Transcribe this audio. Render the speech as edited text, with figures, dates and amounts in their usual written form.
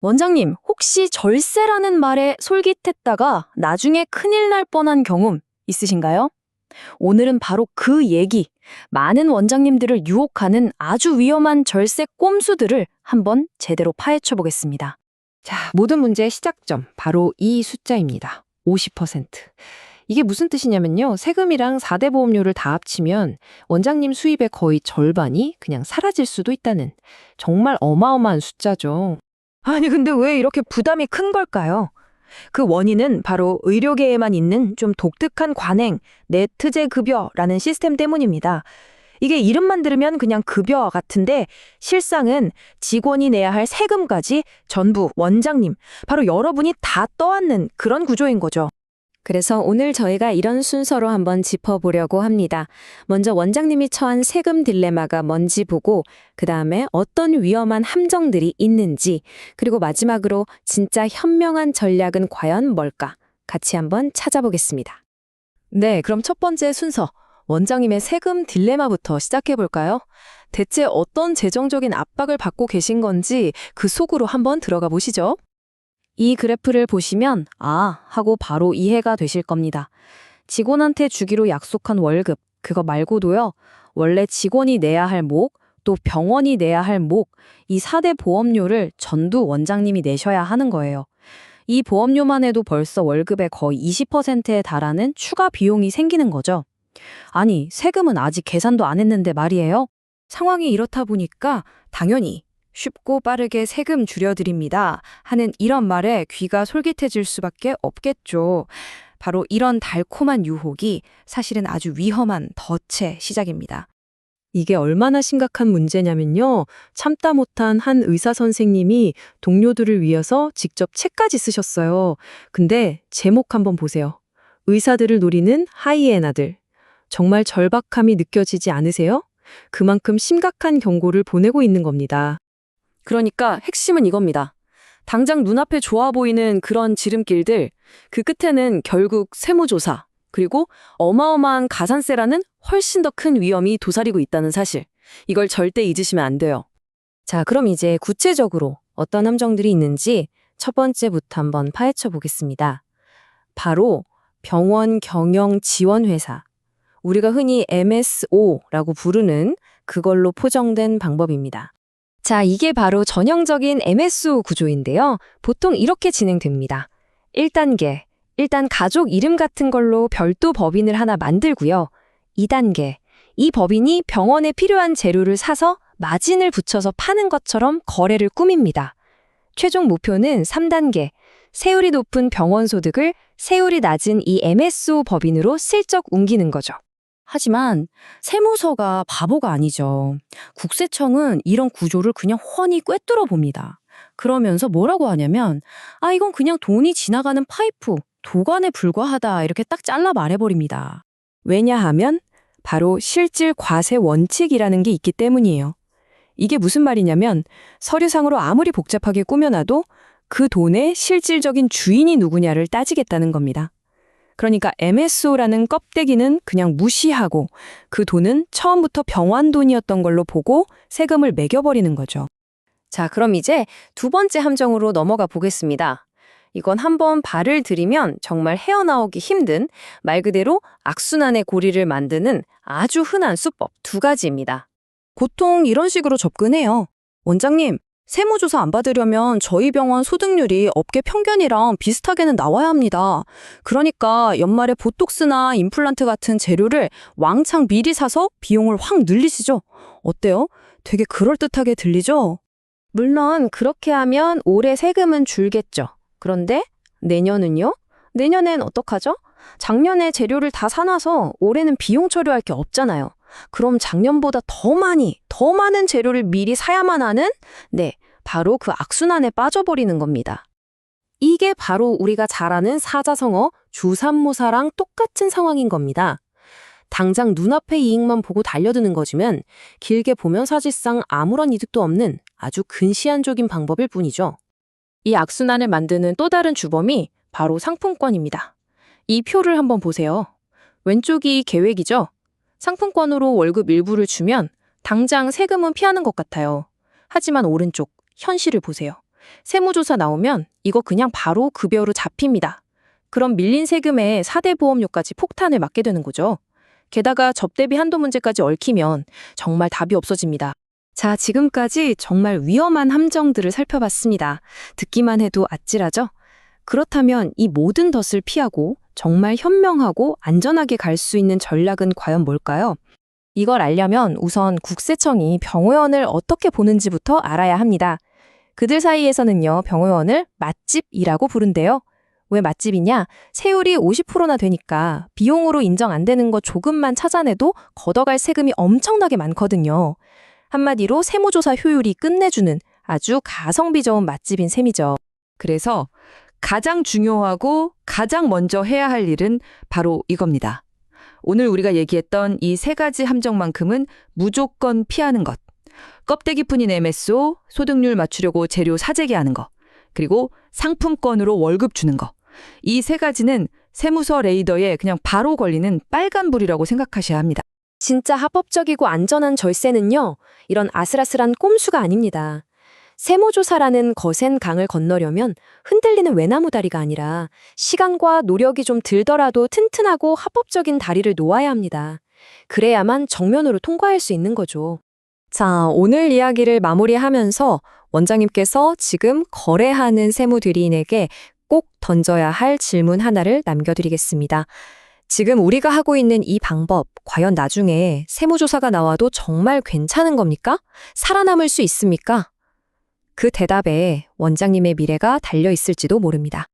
원장님, 혹시 절세라는 말에 솔깃했다가 나중에 큰일 날 뻔한 경험 있으신가요? 오늘은 바로 그 얘기, 많은 원장님들을 유혹하는 아주 위험한 절세 꼼수들을 한번 제대로 파헤쳐 보겠습니다. 자, 모든 문제의 시작점, 바로 이 숫자입니다. 50%. 이게 무슨 뜻이냐면요. 세금이랑 4대 보험료를 다 합치면 원장님 수입의 거의 절반이 그냥 사라질 수도 있다는 정말 어마어마한 숫자죠. 아니, 근데 왜 이렇게 부담이 큰 걸까요? 그 원인은 바로 의료계에만 있는 좀 독특한 관행, 네트제 급여라는 시스템 때문입니다. 이게 이름만 들으면 그냥 급여 같은데 실상은 직원이 내야 할 세금까지 전부 원장님, 바로 여러분이 다 떠안는 그런 구조인 거죠. 그래서 오늘 저희가 이런 순서로 한번 짚어보려고 합니다. 먼저 원장님이 처한 세금 딜레마가 뭔지 보고 그 다음에 어떤 위험한 함정들이 있는지 그리고 마지막으로 진짜 현명한 전략은 과연 뭘까? 같이 한번 찾아보겠습니다. 네, 그럼 첫 번째 순서, 원장님의 세금 딜레마부터 시작해 볼까요? 대체 어떤 재정적인 압박을 받고 계신 건지 그 속으로 한번 들어가 보시죠. 이 그래프를 보시면 하고 바로 이해가 되실 겁니다. 직원한테 주기로 약속한 월급, 그거 말고도요. 원래 직원이 내야 할 목, 또 병원이 내야 할 목, 이 4대 보험료를 전부 원장님이 내셔야 하는 거예요. 이 보험료만 해도 벌써 월급의 거의 20%에 달하는 추가 비용이 생기는 거죠. 아니, 세금은 아직 계산도 안 했는데 말이에요. 상황이 이렇다 보니까 당연히 쉽고 빠르게 세금 줄여드립니다 하는 이런 말에 귀가 솔깃해질 수밖에 없겠죠. 바로 이런 달콤한 유혹이 사실은 아주 위험한 덫의 시작입니다. 이게 얼마나 심각한 문제냐면요. 참다 못한 한 의사 선생님이 동료들을 위해서 직접 책까지 쓰셨어요. 근데 제목 한번 보세요. 의사들을 노리는 하이에나들. 정말 절박함이 느껴지지 않으세요? 그만큼 심각한 경고를 보내고 있는 겁니다. 그러니까 핵심은 이겁니다. 당장 눈앞에 좋아 보이는 그런 지름길들, 그 끝에는 결국 세무조사, 그리고 어마어마한 가산세라는 훨씬 더 큰 위험이 도사리고 있다는 사실. 이걸 절대 잊으시면 안 돼요. 자, 그럼 이제 구체적으로 어떤 함정들이 있는지 첫 번째부터 한번 파헤쳐 보겠습니다. 바로 병원 경영 지원 회사. 우리가 흔히 MSO라고 부르는 그걸로 포정된 방법입니다. 자, 이게 바로 전형적인 MSO 구조인데요. 보통 이렇게 진행됩니다. 1단계, 일단 가족 이름 같은 걸로 별도 법인을 하나 만들고요. 2단계, 이 법인이 병원에 필요한 재료를 사서 마진을 붙여서 파는 것처럼 거래를 꾸밉니다. 최종 목표는 3단계, 세율이 높은 병원 소득을 세율이 낮은 이 MSO 법인으로 슬쩍 옮기는 거죠. 하지만 세무서가 바보가 아니죠. 국세청은 이런 구조를 그냥 훤히 꿰뚫어 봅니다. 그러면서 뭐라고 하냐면 이건 그냥 돈이 지나가는 파이프, 도관에 불과하다 이렇게 딱 잘라 말해버립니다. 왜냐하면 바로 실질 과세 원칙이라는 게 있기 때문이에요. 이게 무슨 말이냐면 서류상으로 아무리 복잡하게 꾸며놔도 그 돈의 실질적인 주인이 누구냐를 따지겠다는 겁니다. 그러니까 MSO라는 껍데기는 그냥 무시하고 그 돈은 처음부터 병원 돈이었던 걸로 보고 세금을 매겨버리는 거죠. 자, 그럼 이제 두 번째 함정으로 넘어가 보겠습니다. 이건 한번 발을 들이면 정말 헤어나오기 힘든 말 그대로 악순환의 고리를 만드는 아주 흔한 수법 두 가지입니다. 보통 이런 식으로 접근해요. 원장님, 세무조사 안 받으려면 저희 병원 소득률이 업계 평균이랑 비슷하게는 나와야 합니다. 그러니까 연말에 보톡스나 임플란트 같은 재료를 왕창 미리 사서 비용을 확 늘리시죠. 어때요? 되게 그럴듯하게 들리죠? 물론 그렇게 하면 올해 세금은 줄겠죠. 그런데 내년은요? 내년엔 어떡하죠? 작년에 재료를 다 사놔서 올해는 비용 처리할 게 없잖아요. 그럼 작년보다 더 많은 재료를 미리 사야만 하는? 네, 바로 그 악순환에 빠져버리는 겁니다. 이게 바로 우리가 잘 아는 사자성어 주삼모사랑 똑같은 상황인 겁니다. 당장 눈앞의 이익만 보고 달려드는 거지만 길게 보면 사실상 아무런 이득도 없는 아주 근시안적인 방법일 뿐이죠. 이 악순환을 만드는 또 다른 주범이 바로 상품권입니다. 이 표를 한번 보세요. 왼쪽이 계획이죠. 상품권으로 월급 일부를 주면 당장 세금은 피하는 것 같아요. 하지만 오른쪽 현실을 보세요. 세무조사 나오면 이거 그냥 바로 급여로 잡힙니다. 그럼 밀린 세금에 4대 보험료까지 폭탄을 맞게 되는 거죠. 게다가 접대비 한도 문제까지 얽히면 정말 답이 없어집니다. 자, 지금까지 정말 위험한 함정들을 살펴봤습니다. 듣기만 해도 아찔하죠? 그렇다면 이 모든 덫을 피하고 정말 현명하고 안전하게 갈 수 있는 전략은 과연 뭘까요? 이걸 알려면 우선 국세청이 병의원을 어떻게 보는지부터 알아야 합니다. 그들 사이에서는요, 병의원을 맛집이라고 부른대요. 왜 맛집이냐? 세율이 50%나 되니까 비용으로 인정 안 되는 거 조금만 찾아내도 걷어갈 세금이 엄청나게 많거든요. 한마디로 세무조사 효율이 끝내주는 아주 가성비 좋은 맛집인 셈이죠. 그래서 가장 중요하고 가장 먼저 해야 할 일은 바로 이겁니다. 오늘 우리가 얘기했던 이 세 가지 함정만큼은 무조건 피하는 것. 껍데기뿐인 MSO, 소득률 맞추려고 재료 사재기 하는 거, 그리고 상품권으로 월급 주는 거. 이 세 가지는 세무서 레이더에 그냥 바로 걸리는 빨간불이라고 생각하셔야 합니다. 진짜 합법적이고 안전한 절세는요, 이런 아슬아슬한 꼼수가 아닙니다. 세무조사라는 거센 강을 건너려면 흔들리는 외나무 다리가 아니라 시간과 노력이 좀 들더라도 튼튼하고 합법적인 다리를 놓아야 합니다. 그래야만 정면으로 통과할 수 있는 거죠. 자, 오늘 이야기를 마무리하면서 원장님께서 지금 거래하는 세무대리인에게 꼭 던져야 할 질문 하나를 남겨드리겠습니다. 지금 우리가 하고 있는 이 방법, 과연 나중에 세무조사가 나와도 정말 괜찮은 겁니까? 살아남을 수 있습니까? 그 대답에 원장님의 미래가 달려 있을지도 모릅니다.